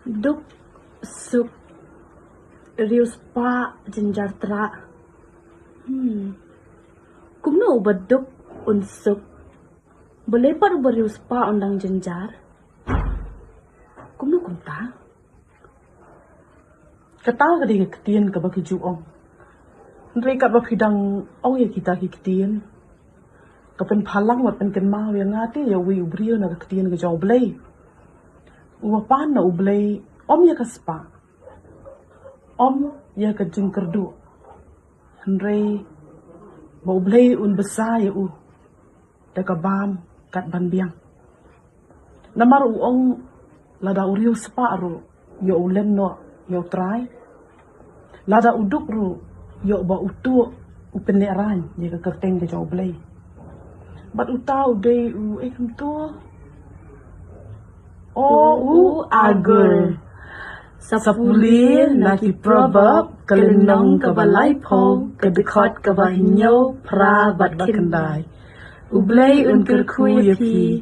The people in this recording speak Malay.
Duk suk rius pa jenjartra. Kumno ubaduk unsuk. Boleh pa ubarius pa undang jenjar. Kumno kumta. Kata ka di ketian ka baki juong. Ndre ka bapidang ong ya kita ki ketian. Kapen palang wat pen kenma yang ngati ya wi ubrio na ketian ka jaw blay. Uwapan na ublay om ya kaspa. Om ya ka jingkerdu. Ndre ba ublay un besa ya u. Daga bam kat ban biang. Namar uong lada uriu spa ru yo ulen no yo try. Lada uduk ru yo ba utu upeneran ya ka kerteng ka jaw blay. Bat utau day u kum tu. Oh, agur. Sapuli naki proverb kalinong kabalay po kadikot kabahinyo pra bat bakandai. Ublay unkir kuyapi